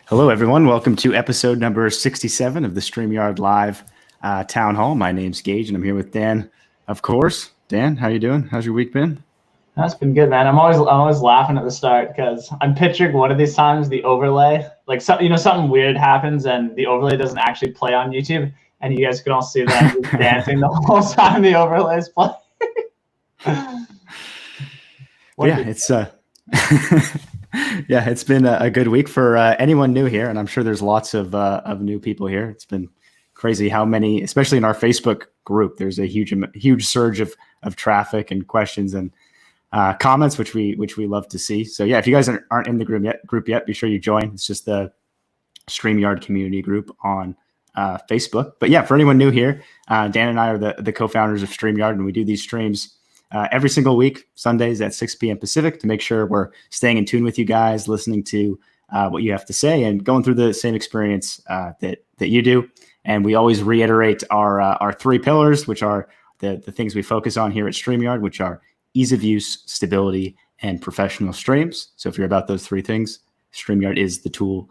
Hello, everyone. Welcome to episode number 67 of the StreamYard Live Town Hall. My name's Gage, and I'm here with Dan, of course. Dan, how you doing? How's your week been? That's been good, man. I'm always laughing at the start because I'm picturing one of these times the overlay, like something weird happens and the overlay doesn't actually play on YouTube, and you guys can all see that I'm just dancing the whole time the overlay is playing. It's been a good week for anyone new here, and I'm sure there's lots of new people here. It's been crazy how many, especially in our Facebook group, there's a huge surge of traffic and questions and comments, which we love to see. So yeah, if you guys aren't in the group yet, be sure you join. It's just the StreamYard community group on Facebook. But yeah, for anyone new here, Dan and I are the co-founders of StreamYard, and we do these streams every single week, Sundays at 6 p.m. Pacific, to make sure we're staying in tune with you guys, listening to what you have to say, and going through the same experience that you do. And we always reiterate our three pillars, which are the things we focus on here at StreamYard, which are ease of use, stability, and professional streams. So if you're about those three things, StreamYard is the tool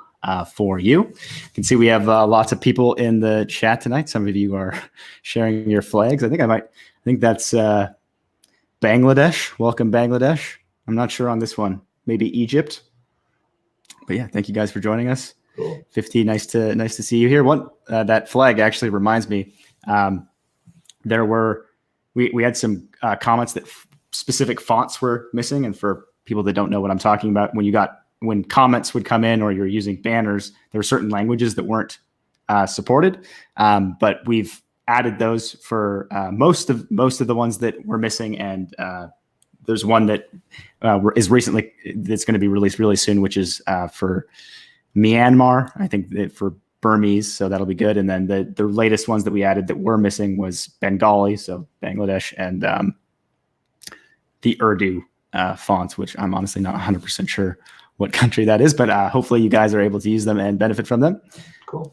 for you. You can see we have lots of people in the chat tonight. Some of you are sharing your flags. I think that's Bangladesh. Welcome, Bangladesh. I'm not sure on this one. Maybe Egypt. But yeah, thank you guys for joining us. Cool. 50, nice to see you here. That flag actually reminds me. We had some comments that specific fonts were missing, and for people that don't know what I'm talking about, when comments would come in or you're using banners, there were certain languages that weren't supported, but we've added those for most of the ones that were missing, and there's one that is recently that's going to be released really soon, which is for Myanmar, I think, for Burmese, so that'll be good. And then the latest ones that we added that were missing was Bengali, so Bangladesh, and the Urdu fonts, which I'm honestly not 100% sure what country that is, but hopefully you guys are able to use them and benefit from them. Cool.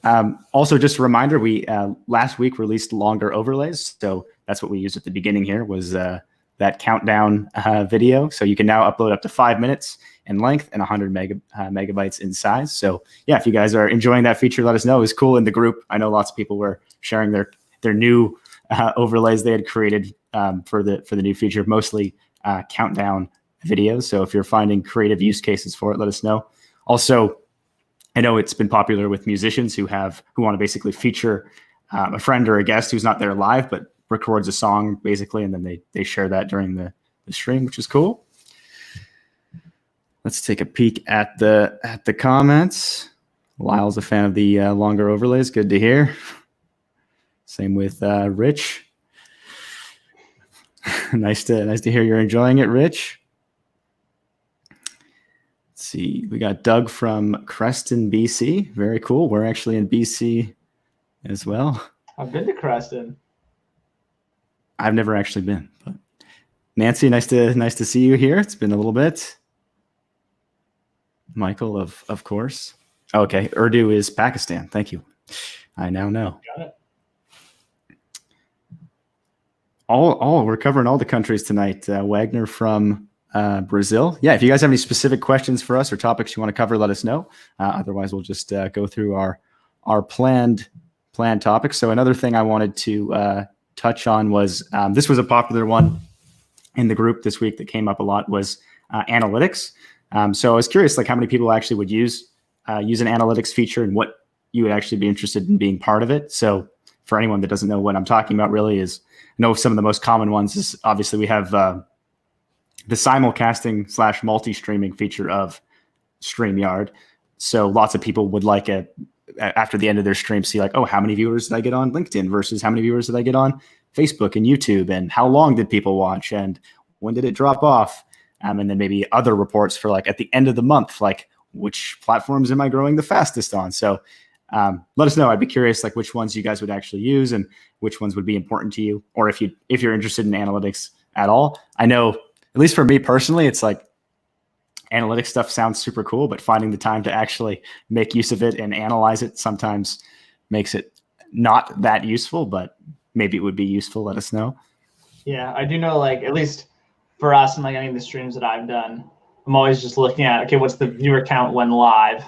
Also, just a reminder, we last week released longer overlays, so that's what we used at the beginning here was that countdown video. So you can now upload up to 5 minutes in length and 100 megabytes in size. So yeah, if you guys are enjoying that feature, let us know. It was cool in the group. I know lots of people were sharing their new overlays they had created for the new feature, mostly countdown videos. So if you're finding creative use cases for it, let us know. Also, I know it's been popular with musicians who want to basically feature a friend or a guest who's not there live, but records a song basically, and then they share that during the stream, which is cool. Let's take a peek at the comments. Lyle's a fan of the longer overlays. Good to hear. Same with Rich. nice to hear you're enjoying it, Rich. Let's see. We got Doug from Creston, BC. Very cool. We're actually in BC as well. I've been to Creston. I've never actually been, but Nancy, nice to see you here. It's been a little bit. Michael, of course. Okay, Urdu is Pakistan. Thank you. I now know. Got it. We're covering all the countries tonight. Wagner from Brazil. Yeah, if you guys have any specific questions for us or topics you want to cover, let us know. Otherwise, we'll just go through our planned topics. So another thing I wanted to touch on was this was a popular one in the group this week that came up a lot was analytics. So I was curious, like how many people actually would use an analytics feature and what you would actually be interested in being part of it. So for anyone that doesn't know what I'm talking about, really is I know some of the most common ones is obviously we have the simulcasting / multi-streaming feature of StreamYard. So lots of people would like after the end of their stream, see like, oh, how many viewers did I get on LinkedIn versus how many viewers did I get on Facebook and YouTube, and how long did people watch and when did it drop off? And then maybe other reports for like at the end of the month, like which platforms am I growing the fastest on? So let us know. I'd be curious like which ones you guys would actually use and which ones would be important to you, or if you're interested in analytics at all. I know, at least for me personally, it's like analytics stuff sounds super cool, but finding the time to actually make use of it and analyze it sometimes makes it not that useful, but maybe it would be useful. Let us know. Yeah, I do know, like, at least for us and like any of the streams that I've done, I'm always just looking at, okay, what's the viewer count when live?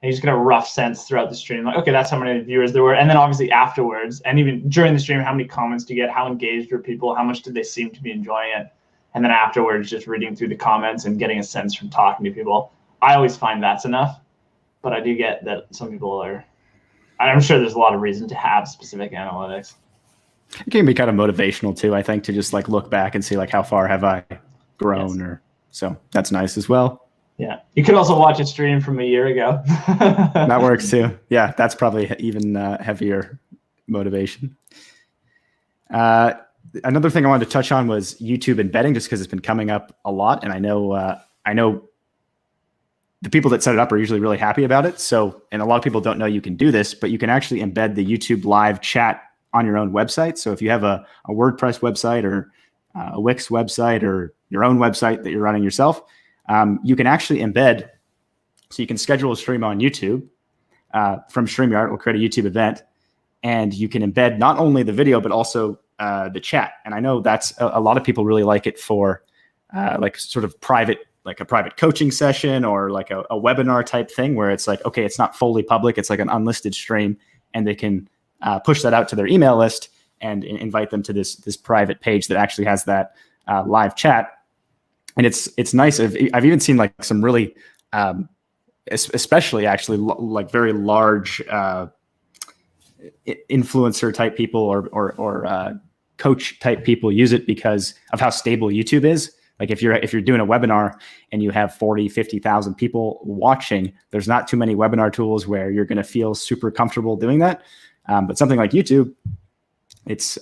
and you just get a rough sense throughout the stream, like, okay, that's how many viewers there were. And then obviously afterwards, and even during the stream, how many comments do you get? How engaged were people? How much did they seem to be enjoying it? And then afterwards, just reading through the comments and getting a sense from talking to people. I always find that's enough, but I do get that some people are, I'm sure there's a lot of reason to have specific analytics. It can be kind of motivational too, I think, to just like look back and see like how far have I grown, yes. Or so that's nice as well. Yeah, you could also watch a stream from a year ago. That works too. Yeah, that's probably even heavier motivation. Another thing I wanted to touch on was YouTube embedding, just because it's been coming up a lot, and I know the people that set it up are usually really happy about it. So, and a lot of people don't know you can do this, but you can actually embed the YouTube live chat on your own website. So if you have a WordPress website or a Wix website or your own website that you're running yourself, you can actually embed, so you can schedule a stream on YouTube from StreamYard. It will create a YouTube event, and you can embed not only the video, but also the chat. And I know that's a lot of people really like it for like sort of private, like a private coaching session or like a webinar type thing where it's like, okay, it's not fully public. It's like an unlisted stream, and they can push that out to their email list and invite them to this private page that actually has that live chat. And it's nice. I've even seen like some really, especially actually like very large influencer type people or coach type people use it because of how stable YouTube is. Like if you're doing a webinar and you have 40, 50,000 people watching, there's not too many webinar tools where you're going to feel super comfortable doing that. But something like YouTube, it's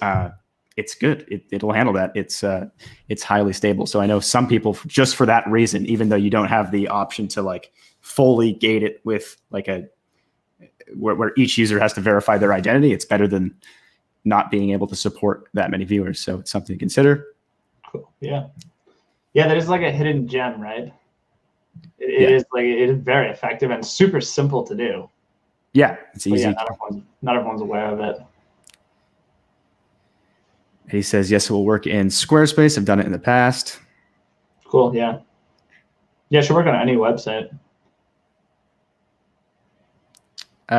good. It'll handle that. It's highly stable. So I know some people, just for that reason, even though you don't have the option to like fully gate it with like where each user has to verify their identity, it's better than not being able to support that many viewers. So it's something to consider. Cool. Yeah. Yeah, that is like a hidden gem, right? It is very effective and super simple to do. Yeah, it's easy. Yeah, not everyone's aware of it. He says, yes, it will work in Squarespace. I've done it in the past. Cool, yeah. Yeah, it should work on any website.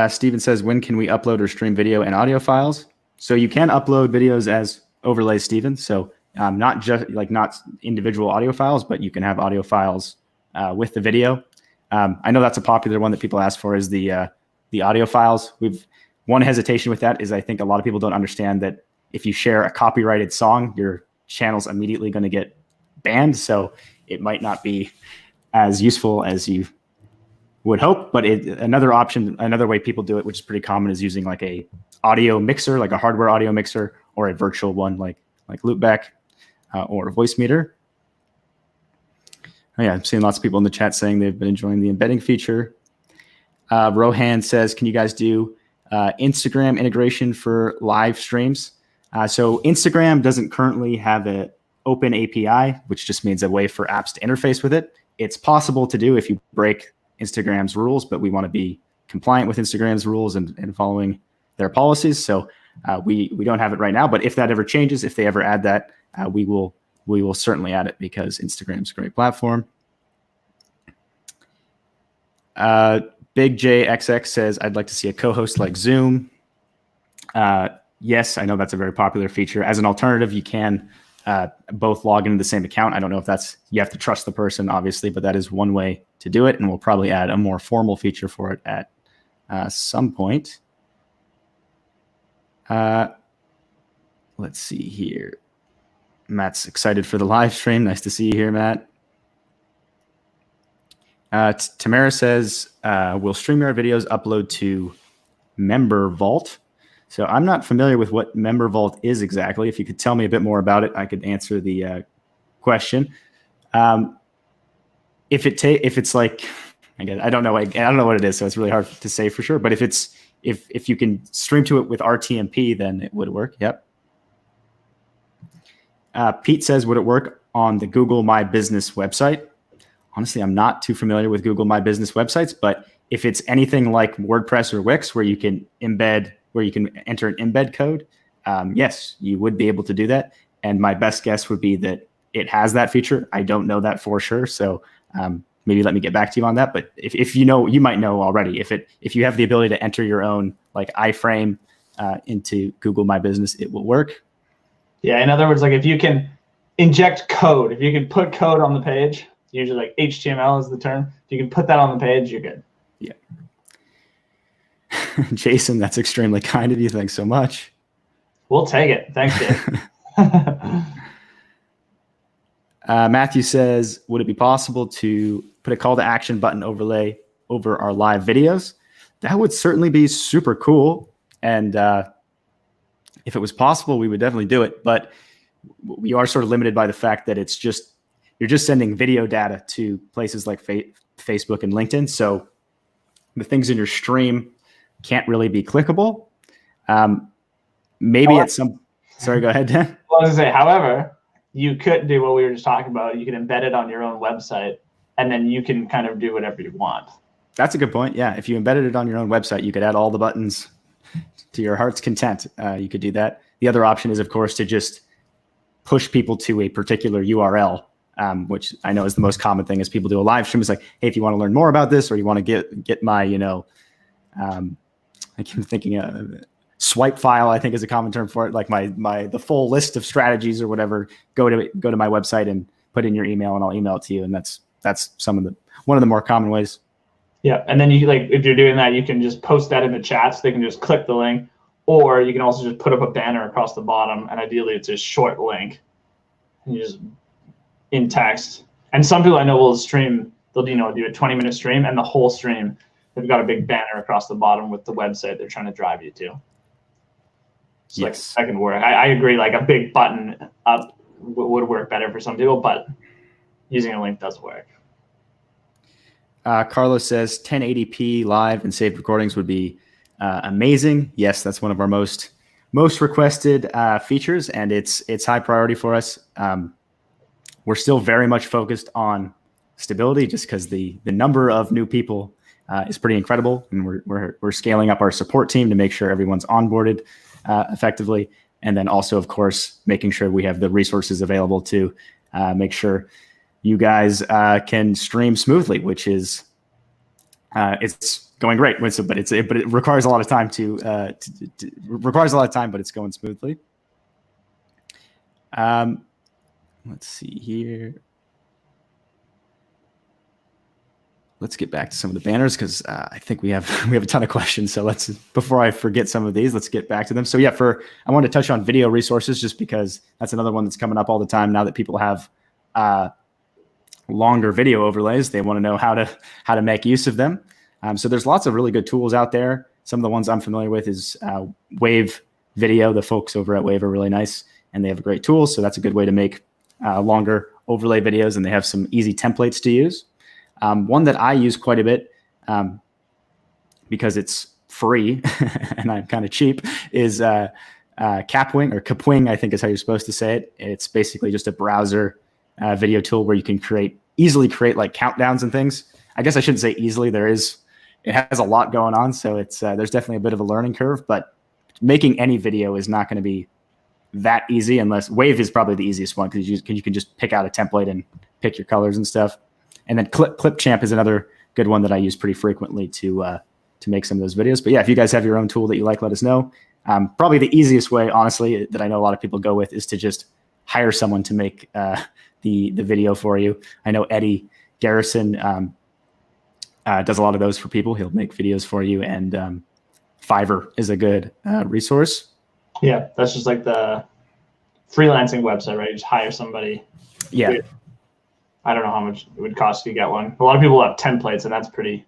Steven says, when can we upload or stream video and audio files? So you can upload videos as overlays, Steven. So not just like not individual audio files, but you can have audio files with the video. I know that's a popular one that people ask for is the audio files. One hesitation with that is I think a lot of people don't understand that if you share a copyrighted song, your channel's immediately going to get banned. So it might not be as useful as you would hope. But another option, another way people do it, which is pretty common, is using like a audio mixer, like a hardware audio mixer, or a virtual one like Loopback or Voicemeeter. Oh yeah, I'm seeing lots of people in the chat saying they've been enjoying the embedding feature. Rohan says, can you guys do Instagram integration for live streams? So Instagram doesn't currently have an open API, which just means a way for apps to interface with it. It's possible to do if you break Instagram's rules, but we want to be compliant with Instagram's rules and following their policies. So we don't have it right now, but if that ever changes, if they ever add that, we will certainly add it because Instagram's a great platform. Big JXX says, I'd like to see a co-host like Zoom. Yes, I know that's a very popular feature. As an alternative, you can both log into the same account. I don't know if you have to trust the person, obviously, but that is one way to do it. And we'll probably add a more formal feature for it at some point. Let's see here. Matt's excited for the live stream. Nice to see you here, Matt. Tamara says, will StreamYard videos upload to Member Vault? So I'm not familiar with what Member Vault is exactly. If you could tell me a bit more about it, I could answer the question. If it's like, again, I don't know what it is, so it's really hard to say for sure. But if you can stream to it with RTMP, then it would work. Yep. Pete says, would it work on the Google My Business website? Honestly, I'm not too familiar with Google My Business websites, but if it's anything like WordPress or Wix where you can enter an embed code, yes, you would be able to do that. And my best guess would be that it has that feature. I don't know that for sure. So maybe let me get back to you on that. But if you know, you might know already. If you have the ability to enter your own like iframe into Google My Business, it will work. Yeah, in other words, like if you can inject code, if you can put code on the page, usually like HTML is the term. If you can put that on the page, you're good. Yeah. Jason, that's extremely kind of you. Thanks so much. We'll take it. Thanks, Dave. Matthew says, would it be possible to put a call to action button overlay over our live videos? That would certainly be super cool. And if it was possible, we would definitely do it. But we are sort of limited by the fact that you're just sending video data to places like Facebook and LinkedIn. So the things in your stream can't really be clickable. Maybe at some, sorry, go ahead, Dan. Well, I was gonna say, however, you could do what we were just talking about. You can embed it on your own website, and then you can kind of do whatever you want. That's a good point. Yeah, if you embedded it on your own website, you could add all the buttons to your heart's content. You could do that. The other option is, of course, to just push people to a particular URL, which I know is the most common thing. Is people do a live stream. It's like, hey, if you want to learn more about this, or you want to get my, I keep thinking swipe file, I think is a common term for it. Like the full list of strategies or whatever. Go to my website and put in your email, and I'll email it to you. And that's one of the more common ways. Yeah, and then you if you're doing that, you can just post that in the chat, so they can just click the link, or you can also just put up a banner across the bottom, and ideally it's a short link, and you just in text. And some people I know will stream, they'll do a 20-minute stream, and the whole stream they've got a big banner across the bottom with the website they're trying to drive you to. So yes, that can work. I agree. Like a big button up would work better for some people, but using a link does work. Carlos says 1080p live and saved recordings would be amazing. Yes, that's one of our most requested features, and it's high priority for us. We're still very much focused on stability, just because the number of new people is pretty incredible, and we're scaling up our support team to make sure everyone's onboarded effectively, and then also, of course, making sure we have the resources available to make sure you guys can stream smoothly, which is it's going great. But it requires a lot of time but it's going smoothly. Let's see here. Let's get back to some of the banners, because I think we have a ton of questions. So before I forget some of these, let's get back to them. So yeah, I wanted to touch on video resources, just because that's another one that's coming up all the time now that people have longer video overlays. They want to know how to make use of them. So there's lots of really good tools out there. Some of the ones I'm familiar with is Wave Video. The folks over at Wave are really nice, and they have a great tool. So that's a good way to make longer overlay videos, and they have some easy templates to use. One that I use quite a bit because it's free and I'm kind of cheap is Kapwing, or Kapwing, I think is how you're supposed to say it. It's basically just a browser video tool where you can easily create like countdowns and things. I guess I shouldn't say easily. It has a lot going on, so there's definitely a bit of a learning curve. But making any video is not going to be that easy, unless Wave is probably the easiest one, because you can just pick out a template and pick your colors and stuff. And then Clipchamp is another good one that I use pretty frequently to make some of those videos. But yeah, if you guys have your own tool that you like, let us know. Probably the easiest way, honestly, that I know a lot of people go with is to just hire someone to make the video for you. I know Eddie Garrison does a lot of those for people. He'll make videos for you, and Fiverr is a good resource. Yeah, that's just like the freelancing website, right? You just hire somebody. Yeah. I don't know how much it would cost to get one. A lot of people have templates, and that's pretty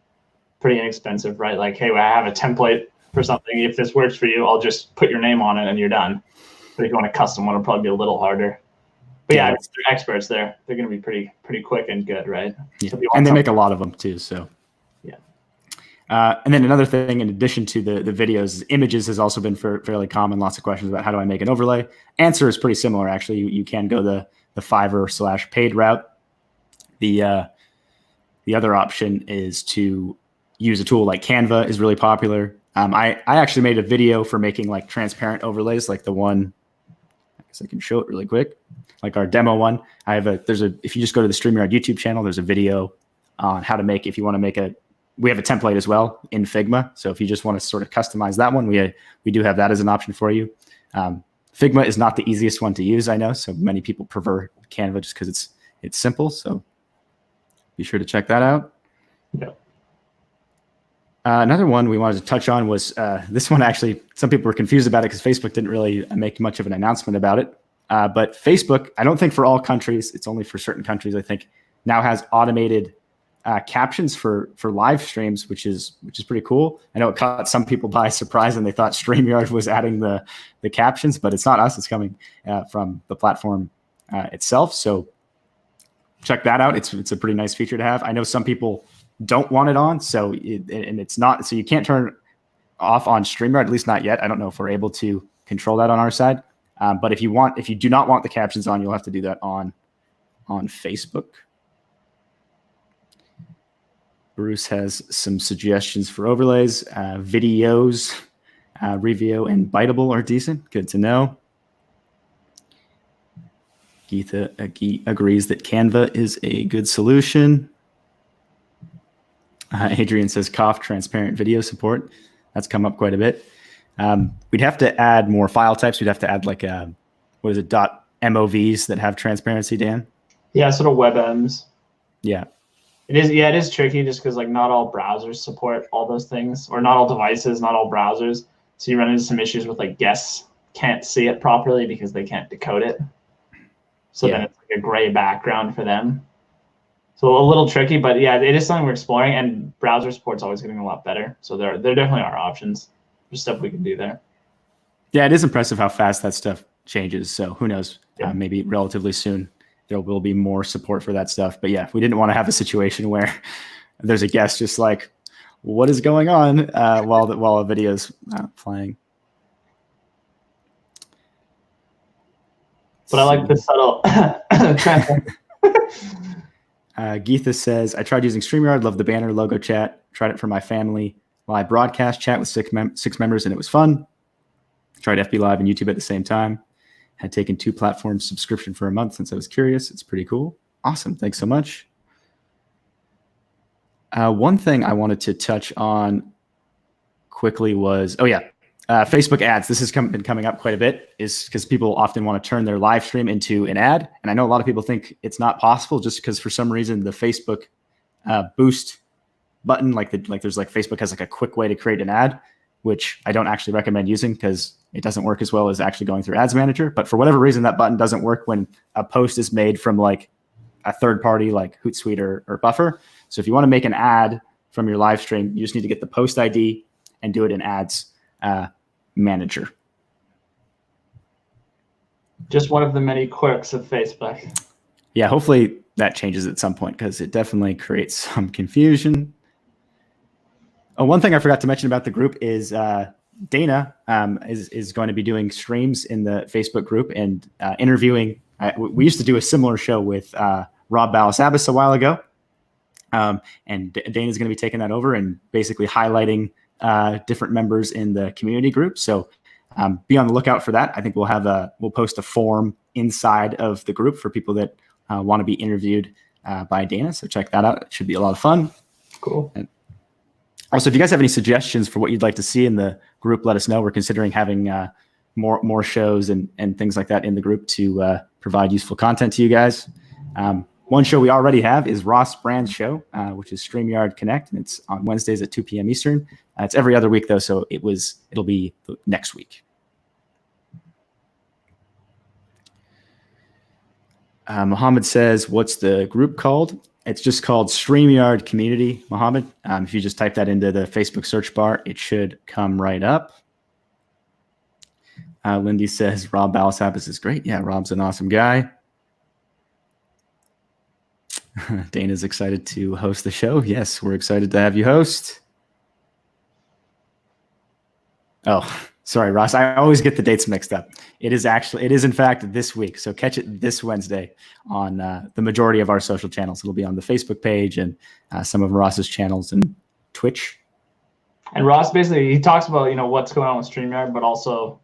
inexpensive, right? Like, hey, I have a template for something. If this works for you, I'll just put your name on it and you're done. But if you want a custom one, it'll probably be a little harder. But yeah, they're experts there. They're going to be pretty quick and good, right? Yeah. So and they make a lot of them too. So yeah. And then another thing, in addition to the videos, images has also been fairly common. Lots of questions about how do I make an overlay. Answer is pretty similar, actually. You can go the Fiverr/paid route. The other option is to use a tool like Canva is really popular. I actually made a video for making like transparent overlays, like the one. I guess I can show it really quick, like our demo one. If you just go to the StreamYard YouTube channel, there's a video on how to make, if you want to make we have a template as well in Figma. So if you just want to sort of customize that one, we do have that as an option for you. Figma is not the easiest one to use, I know. So many people prefer Canva just because it's simple. So be sure to check that out. Yeah. Another one we wanted to touch on was this one. Actually, some people were confused about it because Facebook didn't really make much of an announcement about it. But Facebook, I don't think for all countries, it's only for certain countries, I think, now has automated captions for live streams, which is pretty cool. I know it caught some people by surprise and they thought StreamYard was adding the captions, but it's not us. It's coming from the platform itself. So check that out. It's a pretty nice feature to have. I know some people don't want it on, so it's not. So you can't turn it off on StreamYard, at least not yet. I don't know if we're able to control that on our side. But if you do not want the captions on, you'll have to do that on Facebook. Bruce has some suggestions for overlays. Videos, Revio, and Biteable are decent. Good to know. Geetha agrees that Canva is a good solution. Adrian says cough transparent video support. That's come up quite a bit. We'd have to add more file types. We'd have to add like .movs that have transparency, Dan? Yeah, sort of WebMs. Yeah. It is tricky just because like not all browsers support all those things, or not all devices, not all browsers. So you run into some issues with like guests can't see it properly because they can't decode it. So then it's like a gray background for them. So a little tricky, but yeah, it is something we're exploring, and browser support's always getting a lot better. So there definitely are options. There's stuff we can do there. Yeah, it is impressive how fast that stuff changes. So who knows? Yeah. Maybe relatively soon there will be more support for that stuff. But yeah, we didn't want to have a situation where there's a guest just like, what is going on while a video's playing. But I like the subtle transfer. Geetha says, I tried using StreamYard, loved the banner, logo chat, tried it for my family live broadcast chat with six members, and it was fun. Tried FB Live and YouTube at the same time. Had taken 2 platforms subscription for a month since I was curious. It's pretty cool. Awesome. Thanks so much. One thing I wanted to touch on quickly was, Facebook ads. This has been coming up quite a bit, is because people often want to turn their live stream into an ad. And I know a lot of people think it's not possible just because for some reason the Facebook boost button, there's Facebook has like a quick way to create an ad, which I don't actually recommend using because it doesn't work as well as actually going through Ads Manager. But for whatever reason, that button doesn't work when a post is made from like a third party like Hootsuite or Buffer. So if you want to make an ad from your live stream, you just need to get the post ID and do it in Ads Manager. Just one of the many quirks of Facebook. Yeah, hopefully that changes at some point because it definitely creates some confusion. One thing I forgot to mention about the group is Dana is going to be doing streams in the Facebook group and interviewing. We used to do a similar show with Rob Balasabas a while ago. And Dana's going to be taking that over and basically highlighting different members in the community group. So be on the lookout for that. I think we'll post a form inside of the group for people that want to be interviewed by Dana. So check that out. It should be a lot of fun. Cool. And also, if you guys have any suggestions for what you'd like to see in the group, let us know. We're considering having more shows and things like that in the group to provide useful content to you guys. One show we already have is Ross Brand's show, which is StreamYard Connect, and it's on Wednesdays at 2 p.m. Eastern. It's every other week, though, so it'll be next week. Mohammed says, what's the group called? It's just called StreamYard Community, Mohammed. If you just type that into the Facebook search bar, it should come right up. Lindy says, Rob Balasabas is great. Yeah, Rob's an awesome guy. Dana's excited to host the show. Yes, we're excited to have you host. Oh, sorry, Ross. I always get the dates mixed up. It is in fact this week. So catch it this Wednesday on the majority of our social channels. It'll be on the Facebook page and some of Ross's channels and Twitch. And Ross basically, he talks about, what's going on with StreamYard, but also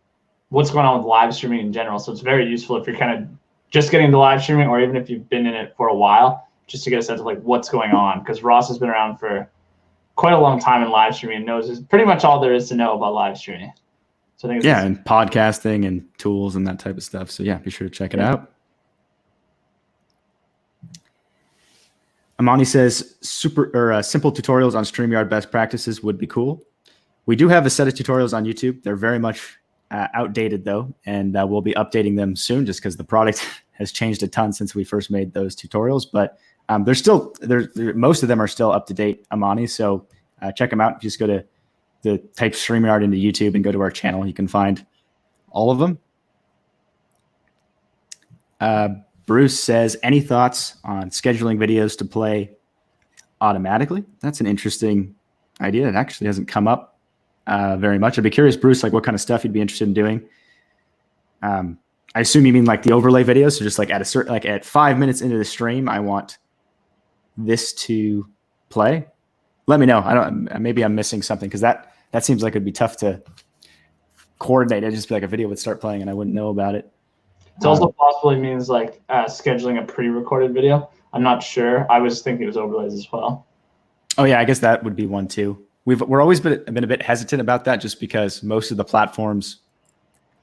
what's going on with live streaming in general. So it's very useful if you're kind of just getting into live streaming, or even if you've been in it for a while. just to get a sense of like what's going on, because Ross has been around for quite a long time in live streaming and knows pretty much all there is to know about live streaming. So I think and podcasting and tools and that type of stuff. So yeah, be sure to check it out. Amani says simple tutorials on StreamYard best practices would be cool. We do have a set of tutorials on YouTube. They're very much outdated though, and we'll be updating them soon just because the product has changed a ton since we first made those tutorials. But most of them are still up to date, Amani. So check them out. Just go to type StreamYard into YouTube and go to our channel. You can find all of them. Bruce says, any thoughts on scheduling videos to play automatically? That's an interesting idea. It actually hasn't come up very much. I'd be curious, Bruce, like what kind of stuff you'd be interested in doing. I assume you mean like the overlay videos. So just like at 5 minutes into the stream, I want this to play. Let me know. Maybe I'm missing something, because that seems like it'd be tough to coordinate. It'd just be like a video would start playing and I wouldn't know about it. It also possibly means like scheduling a pre-recorded video. I'm not sure. I was thinking it was overlays as well. Oh yeah, I guess that would be one too. We're always been a bit hesitant about that, just because most of the platforms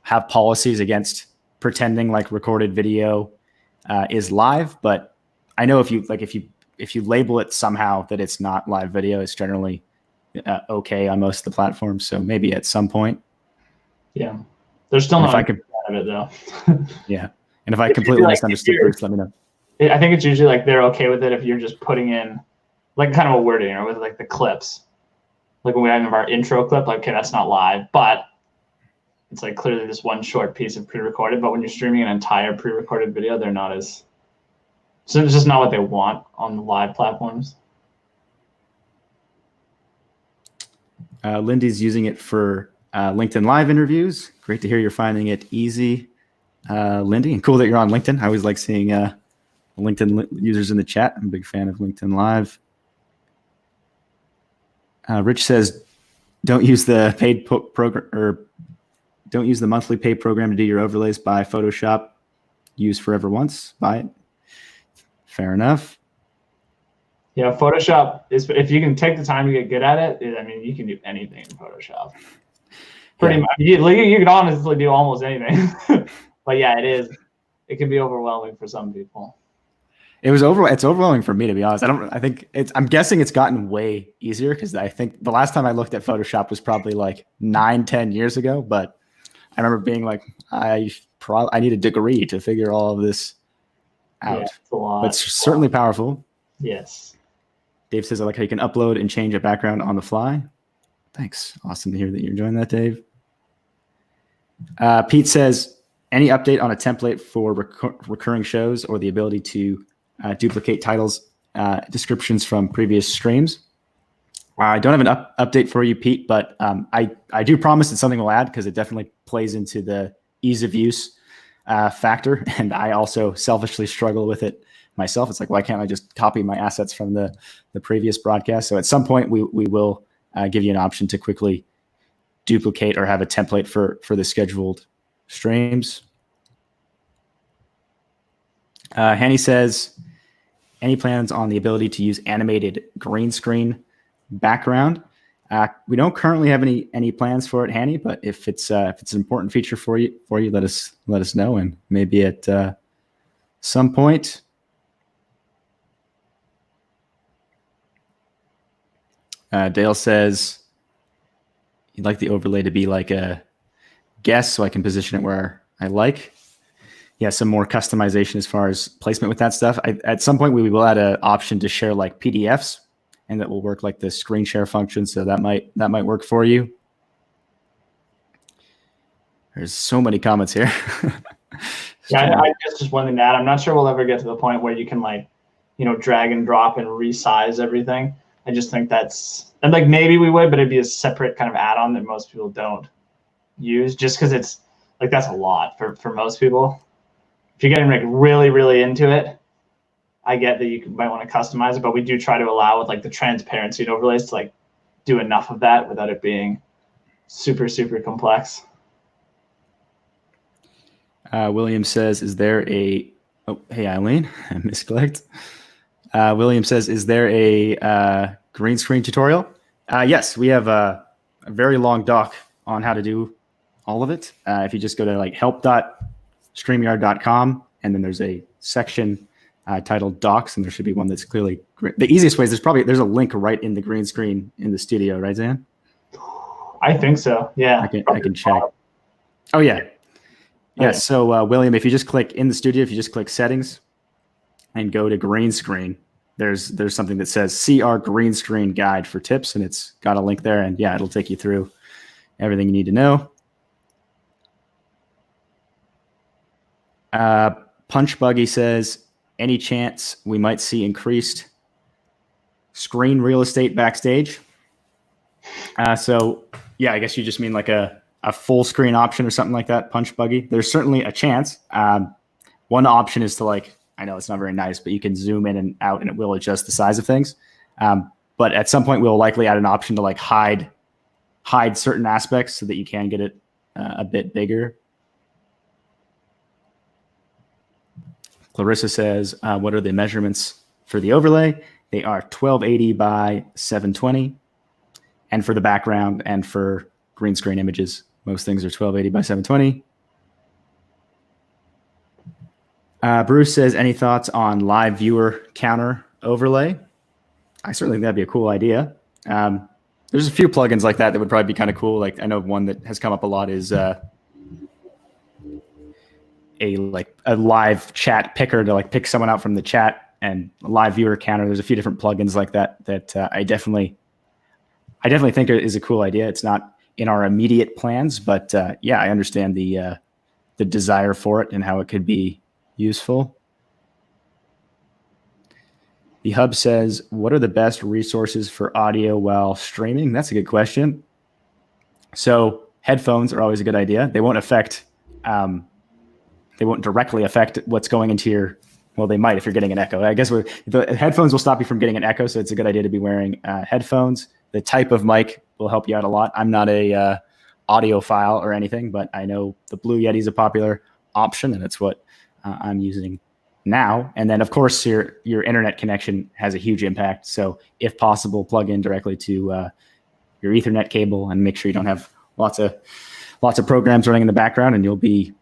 have policies against pretending like recorded video is live. But I know if you label it somehow that it's not live video, it's generally okay on most of the platforms. So maybe at some point. Yeah, there's still not out of it though. Yeah, and if I completely misunderstood, Bruce, let me know. I think it's usually like they're okay with it if you're just putting in like kind of a wording, or with like the clips. Like when we have our intro clip, like, okay, that's not live, but it's like clearly this one short piece of pre-recorded. But when you're streaming an entire pre-recorded video, they're not as, so it's just not what they want on the live platforms. Lindy's using it for LinkedIn Live interviews. Great to hear you're finding it easy, Lindy. And cool that you're on LinkedIn. I always like seeing LinkedIn users in the chat. I'm a big fan of LinkedIn Live. Rich says, don't use the paid program, or don't use the monthly paid program to do your overlays. Buy Photoshop. Use forever once. Buy it. Fair enough. Yeah, Photoshop is, if you can take the time to get good at it, I mean, you can do anything in Photoshop. Pretty much. You can honestly do almost anything. But yeah, it can be overwhelming for some people. It's overwhelming for me, to be honest. I'm guessing it's gotten way easier, because I think the last time I looked at Photoshop was probably like 9-10 years ago. But I remember being like, I need a degree to figure all of this out. Yeah, it's a lot. But it's certainly powerful. Yes. Dave says, I like how you can upload and change a background on the fly. Thanks. Awesome to hear that you're enjoying that, Dave. Pete says, any update on a template for recurring shows, or the ability to duplicate titles, descriptions from previous streams? I don't have an update for you, Pete, but I do promise it's something we'll add, because it definitely plays into the ease of use factor. And I also selfishly struggle with it myself. It's like, why can't I just copy my assets from the previous broadcast? So at some point we will give you an option to quickly duplicate or have a template for the scheduled streams. Hanny says, any plans on the ability to use animated green screen background? We don't currently have any plans for it, Hanny, but if it's an important feature for you, let us know, and maybe at some point. Dale says he'd like the overlay to be like a guest, so I can position it where I like. Yeah, some more customization as far as placement with that stuff. At some point, we will add an option to share like PDFs, and that will work like the screen share function. So that might work for you. There's so many comments here. Yeah, I guess just one thing to add. I'm not sure we'll ever get to the point where you can drag and drop and resize everything. I just think and like maybe we would, but it'd be a separate kind of add-on that most people don't use, just because it's like that's a lot for most people. If you're getting like really, really into it, I get that you might want to customize it, but we do try to allow with like the transparency and overlays to like do enough of that without it being super, super complex. William says, is there oh, hey, Eileen, I misclicked. William says, is there a green screen tutorial? Yes, we have a very long doc on how to do all of it. If you just go to like help.streamyard.com, and then there's a section titled docs, and there should be one that's clearly the easiest way is there's a link right in the green screen in the studio, right, Zan? I think so. Yeah. I can check. Oh yeah. Yeah. So William, if you just click in the studio, if you just click settings and go to green screen, there's something that says see our green screen guide for tips, and it's got a link there, and yeah, it'll take you through everything you need to know. Punch Buggy says, any chance we might see increased screen real estate backstage? So yeah, I guess you just mean like a full screen option or something like that, Punch Buggy. There's certainly a chance. One option is to like, I know it's not very nice, but you can zoom in and out and it will adjust the size of things. But at some point we'll likely add an option to like hide certain aspects so that you can get it a bit bigger. Clarissa says, what are the measurements for the overlay? They are 1280 by 720. And for the background and for green screen images, most things are 1280 by 720. Bruce says, any thoughts on live viewer counter overlay? I certainly think that'd be a cool idea. There's a few plugins like that would probably be kind of cool. Like I know one that has come up a lot is a live chat picker to like pick someone out from the chat, and a live viewer counter. There's a few different plugins like that I definitely think is a cool idea. It's not in our immediate plans, but yeah, I understand the desire for it and how it could be useful. The Hub says, what are the best resources for audio while streaming? That's a good question. So headphones are always a good idea. They won't directly affect what's going into your, well, they might if you're getting an echo. I guess the headphones will stop you from getting an echo, so it's a good idea to be wearing headphones. The type of mic will help you out a lot. I'm not a audiophile or anything, but I know the Blue Yeti is a popular option, and it's what I'm using now. And then, of course, your internet connection has a huge impact. So if possible, plug in directly to your Ethernet cable and make sure you don't have lots of programs running in the background, and you'll be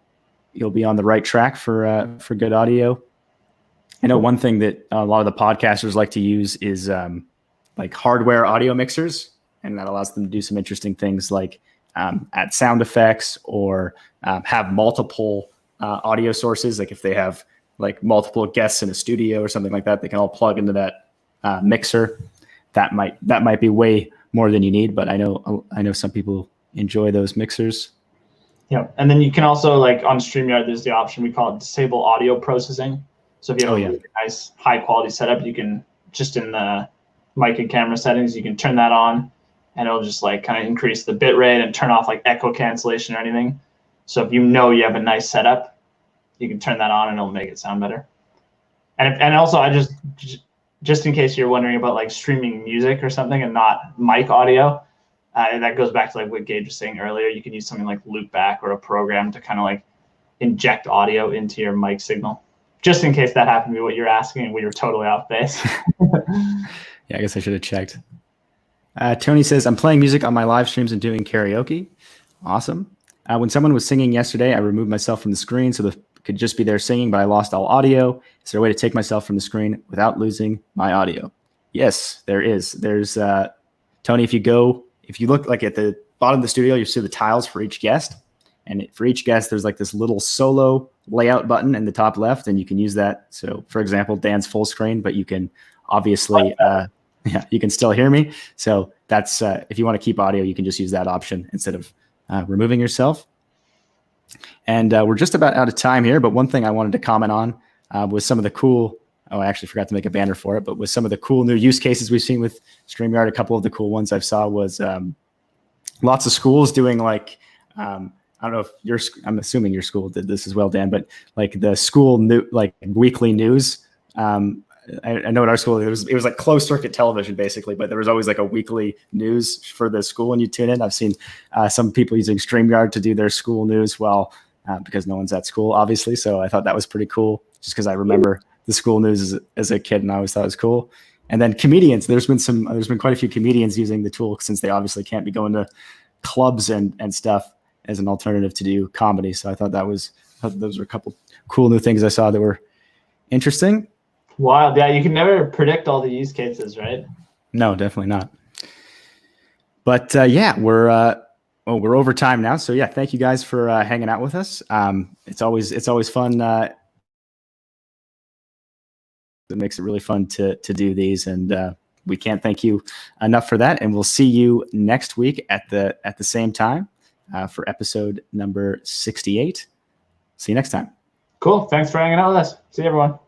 on the right track for good audio. I know one thing that a lot of the podcasters like to use is like hardware audio mixers, and that allows them to do some interesting things like add sound effects or have multiple audio sources. Like if they have like multiple guests in a studio or something like that, they can all plug into that mixer. That might be way more than you need, but I know some people enjoy those mixers. Yeah, and then you can also, like on StreamYard, there's the option we call it disable audio processing. So if you have a really nice high quality setup, you can just in the mic and camera settings, you can turn that on, and it'll just like kind of increase the bit rate and turn off like echo cancellation or anything. So if you know you have a nice setup, you can turn that on and it'll make it sound better. And also, I just in case you're wondering about like streaming music or something and not mic audio. That goes back to like what Gage was saying earlier. You can use something like Loopback or a program to kind of like inject audio into your mic signal, just in case that happened to be what you're asking and we were totally off base. Yeah, I guess I should have checked. Tony says, I'm playing music on my live streams and doing karaoke. Awesome. When someone was singing yesterday, I removed myself from the screen so they could just be there singing, but I lost all audio. Is there a way to take myself from the screen without losing my audio? Yes, there is. There's Tony, if you look like at the bottom of the studio, you see the tiles for each guest. And for each guest, there's like this little solo layout button in the top left, and you can use that. So for example, Dan's full screen, but you can obviously, you can still hear me. So that's, if you want to keep audio, you can just use that option instead of removing yourself. And we're just about out of time here, but one thing I wanted to comment on was some of the cool, I actually forgot to make a banner for it, but with some of the cool new use cases we've seen with StreamYard, a couple of the cool ones I saw was lots of schools doing like, I don't know if I'm assuming your school did this as well, Dan, but like the school like weekly news. I know at our school, it was like closed circuit television basically, but there was always like a weekly news for the school when you tune in. I've seen some people using StreamYard to do their school news because no one's at school, obviously. So I thought that was pretty cool just because I remember the school news as a kid, and I always thought it was cool. And then comedians, there's been quite a few comedians using the tool since they obviously can't be going to clubs and stuff as an alternative to do comedy. So I thought those were a couple cool new things I saw that were interesting. Wild. Yeah, you can never predict all the use cases, right? No, definitely not. But yeah, we're over time now. So yeah, thank you guys for hanging out with us. It's always fun. It makes it really fun to do these, and we can't thank you enough for that. And we'll see you next week at the same time for episode number 68. See you next time. Cool. Thanks for hanging out with us. See you, everyone.